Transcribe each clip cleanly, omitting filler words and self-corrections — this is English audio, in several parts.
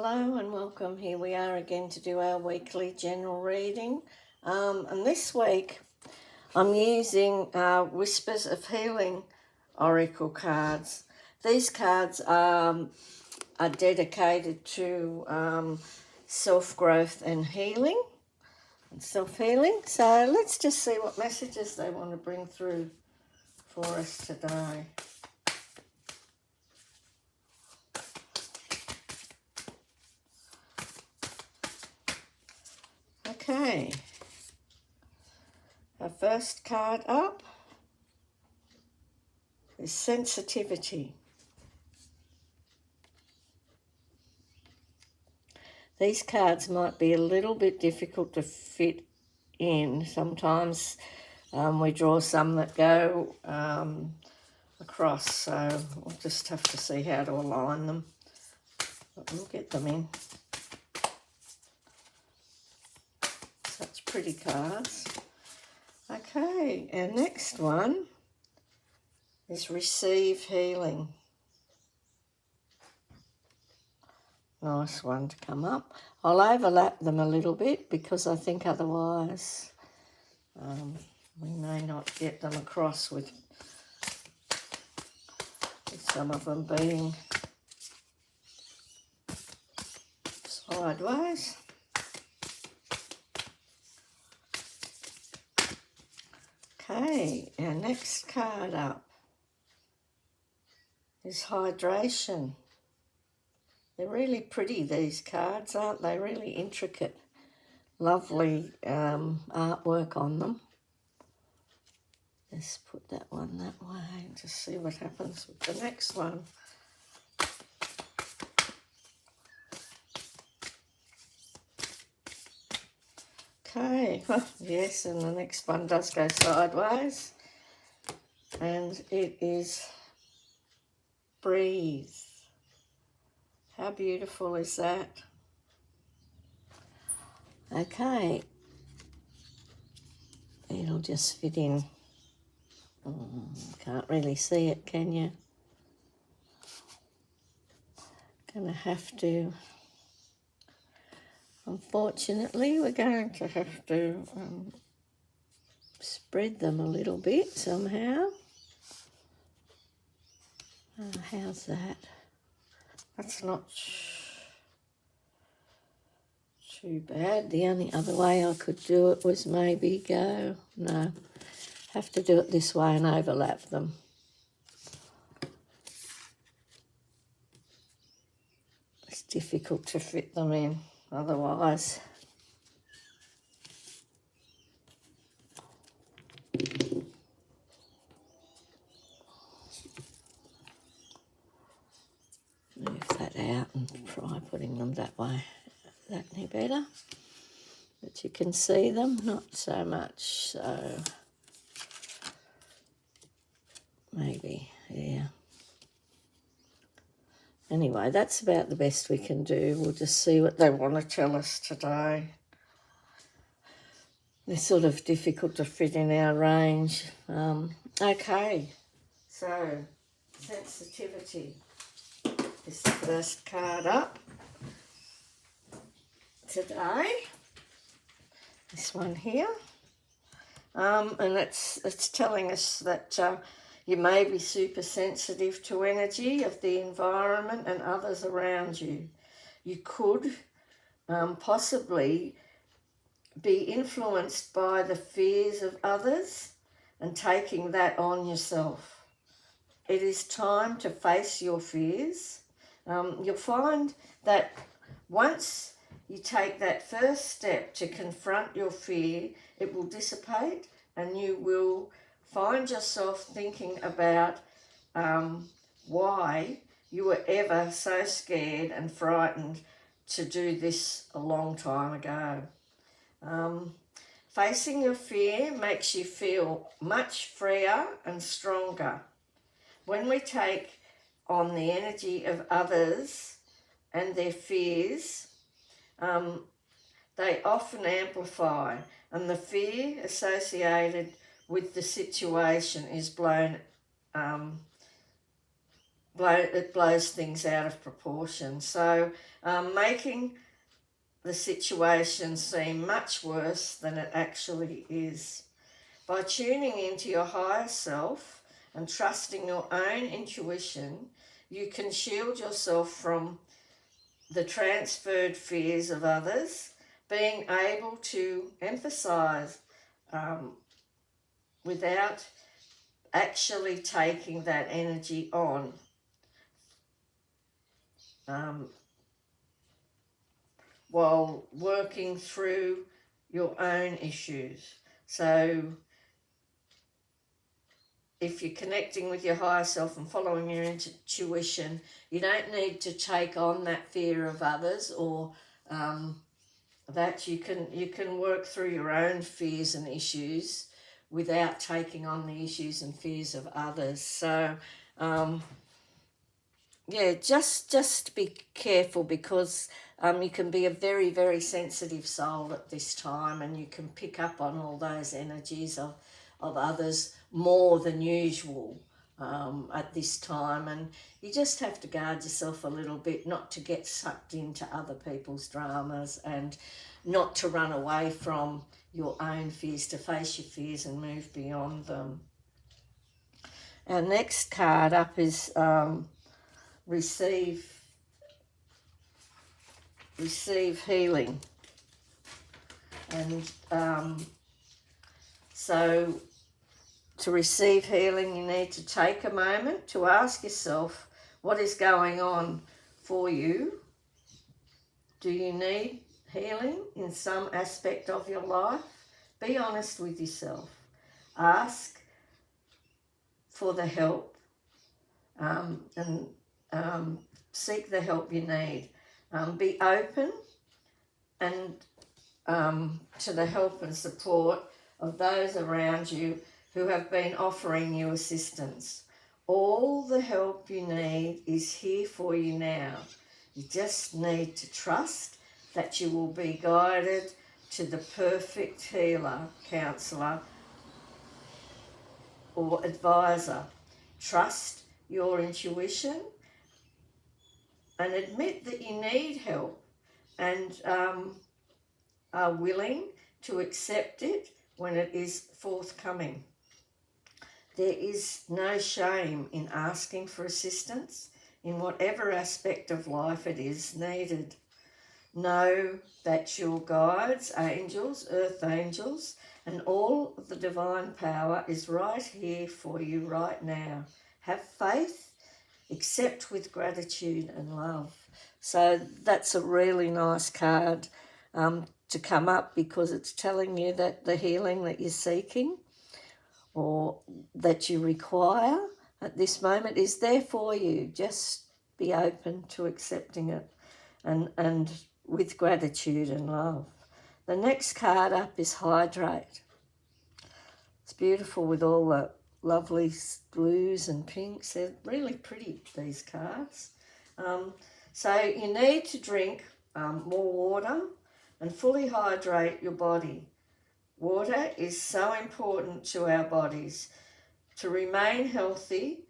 Hello and welcome. Here we are again to do our weekly general reading. And this week I'm using Whispers of Healing Oracle cards. These cards are dedicated to self-growth and healing and self-healing. So let's just see what messages they want to bring through for us today. Okay, our first card up is sensitivity. These cards might be a little bit difficult to fit in. Sometimes we draw some that go across, so we'll just have to see how to align them. But we'll get them in. Such pretty cards. Okay, our next one is receive healing. Nice one to come up. I'll overlap them a little bit because I think otherwise we may not get them across with some of them being sideways. Okay, our next card up is hydration. They're really pretty, these cards, aren't they? Really intricate, lovely artwork on them. Let's put that one that way and just see what happens with the next one. Okay, yes, and the next one does go sideways. And it is breathe. How beautiful is that? Okay. It'll just fit in. Can't really see it, can you? Gonna have to, unfortunately, we're going to have to spread them a little bit somehow. How's that? That's not too bad. The only other way I could do it was maybe go, no, have to do it this way and overlap them. It's difficult to fit them in otherwise. Move that out and try putting them that way. That any better? But you can see them, not so much, so maybe, yeah. Anyway, that's about the best we can do. We'll just see what they want to tell us today. They're sort of difficult to fit in our range. Okay, so sensitivity is the first card up today. This one here. And it's telling us that you may be super sensitive to energy of the environment and others around you. You could possibly be influenced by the fears of others and taking that on yourself. It is time to face your fears. You'll find that once you take that first step to confront your fear, it will dissipate and you will find yourself thinking about why you were ever so scared and frightened to do this a long time ago. Facing your fear makes you feel much freer and stronger. When we take on the energy of others and their fears, they often amplify, and the fear associated with the situation is blown it blows things out of proportion. So making the situation seem much worse than it actually is. By tuning into your higher self and trusting your own intuition, you can shield yourself from the transferred fears of others, being able to emphasize without actually taking that energy on. While working through your own issues. So if you're connecting with your higher self and following your intuition, you don't need to take on that fear of others or that you can work through your own fears and issues without taking on the issues and fears of others. So yeah, just be careful, because you can be a very, very sensitive soul at this time, and you can pick up on all those energies of others more than usual at this time, and you just have to guard yourself a little bit not to get sucked into other people's dramas, and not to run away from your own fears, to face your fears and move beyond them. Our next card up is receive healing. And so to receive healing, you need to take a moment to ask yourself what is going on for you. Do you need healing in some aspect of your life? Be honest with yourself. Ask for the help and seek the help you need. Be open and to the help and support of those around you who have been offering you assistance. All the help you need is here for you now. You just need to trust that you will be guided to the perfect healer, counsellor, or advisor. Trust your intuition and admit that you need help, and are willing to accept it when it is forthcoming. There is no shame in asking for assistance in whatever aspect of life it is needed. Know that your guides, angels, earth angels, and all of the divine power is right here for you right now. Have faith, accept with gratitude and love. So that's a really nice card to come up, because it's telling you that the healing that you're seeking or that you require at this moment is there for you. Just be open to accepting it and with gratitude and love. The next card up is hydrate. It's beautiful with all the lovely blues and pinks. They're really pretty, these cards. So you need to drink more water and fully hydrate your body. Water is so important to our bodies to remain healthy,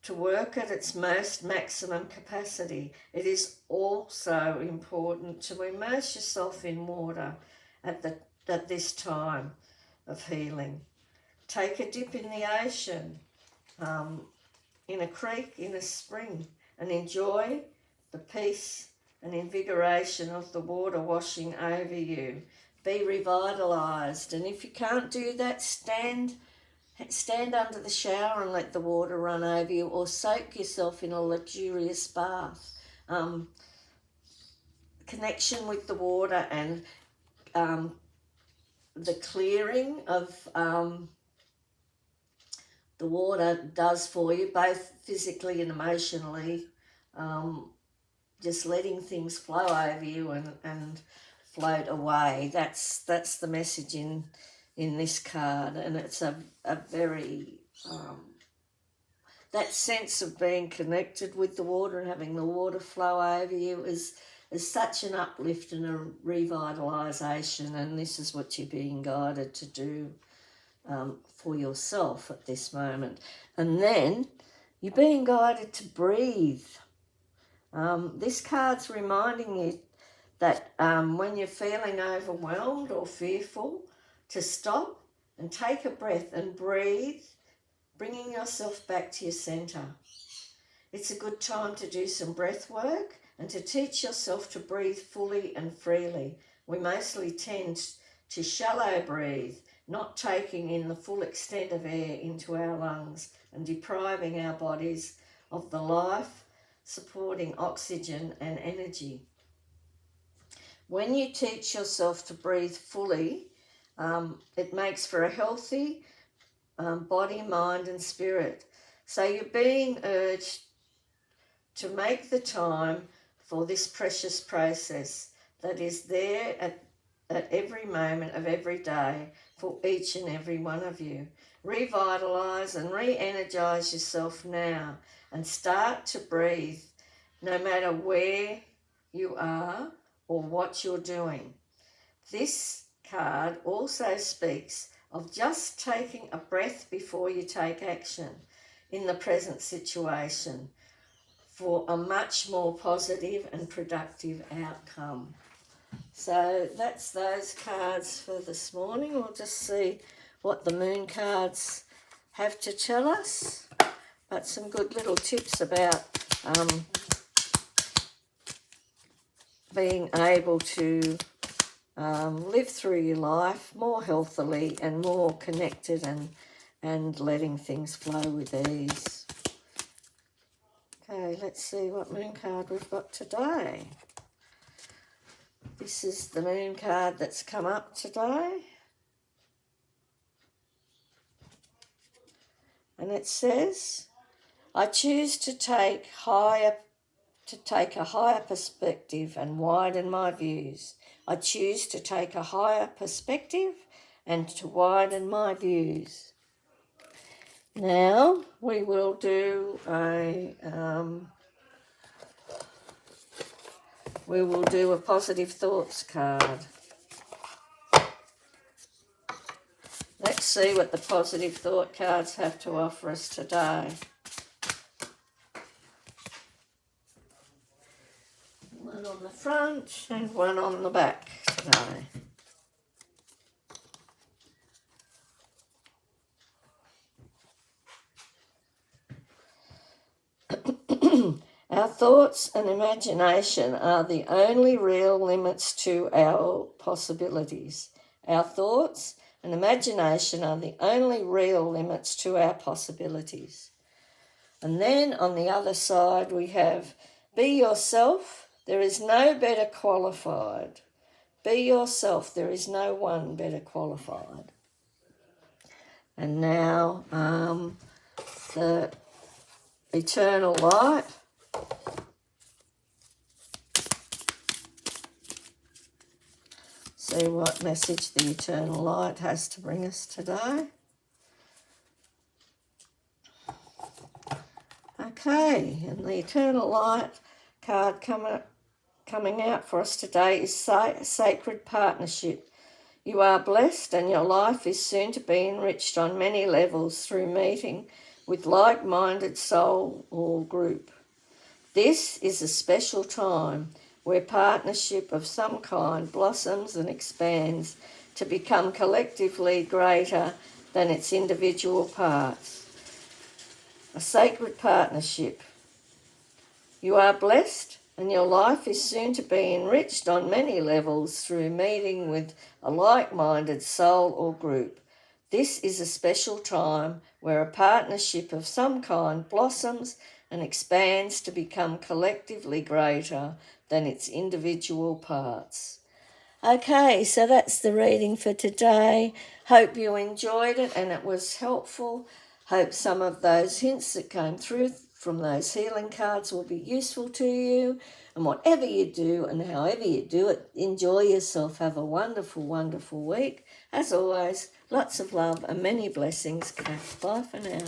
to work at its most maximum capacity. It is also important to immerse yourself in water at this time of healing. Take a dip in the ocean, in a creek, in a spring, and enjoy the peace and invigoration of the water washing over you. Be revitalised, and if you can't do that, stand under the shower and let the water run over you, or soak yourself in a luxurious bath. Connection with the water and the clearing of the water does for you, both physically and emotionally. Just letting things flow over you and float away. That's the message in this card, and it's a very that sense of being connected with the water and having the water flow over you is such an uplift and a revitalisation, and this is what you're being guided to do for yourself at this moment. And then You're being guided to breathe. This card's reminding you that when you're feeling overwhelmed or fearful, to stop and take a breath and breathe, bringing yourself back to your centre. It's a good time to do some breath work and to teach yourself to breathe fully and freely. We mostly tend to shallow breathe, not taking in the full extent of air into our lungs and depriving our bodies of the life supporting oxygen and energy. When you teach yourself to breathe fully, it makes for a healthy body, mind and spirit. So you're being urged to make the time for this precious process that is there at every moment of every day for each and every one of you. Revitalise and re-energise yourself now and start to breathe no matter where you are or what you're doing. This card also speaks of just taking a breath before you take action in the present situation for a much more positive and productive outcome. So that's those cards for this morning. We'll just see what the moon cards have to tell us. But some good little tips about being able to live through your life more healthily and more connected and letting things flow with ease. Okay, let's see what moon card we've got today. This is the moon card that's come up today. And it says, I choose to take a higher perspective and widen my views. I choose to take a higher perspective and to widen my views. Now we will do a positive thoughts card. Let's see what the positive thought cards have to offer us today. One on the front and one on the back today. Our thoughts and imagination are the only real limits to our possibilities. Our thoughts and imagination are the only real limits to our possibilities. And then on the other side we have, be yourself, there is no better qualified. Be yourself, there is no one better qualified. And now the eternal light. See what message the eternal light has to bring us today. Okay, and the eternal light card coming out for us today is sacred partnership. You are blessed and your life is soon to be enriched on many levels through meeting with like-minded soul or group. This is a special time where partnership of some kind blossoms and expands to become collectively greater than its individual parts. A sacred partnership. You are blessed and your life is soon to be enriched on many levels through meeting with a like-minded soul or group. This is a special time where a partnership of some kind blossoms and expands to become collectively greater than its individual parts. Okay, so that's the reading for today. Hope you enjoyed it and it was helpful. Hope some of those hints that came through from those healing cards will be useful to you. And whatever you do and however you do it, enjoy yourself. Have a wonderful, wonderful week. As always, lots of love and many blessings. Bye for now.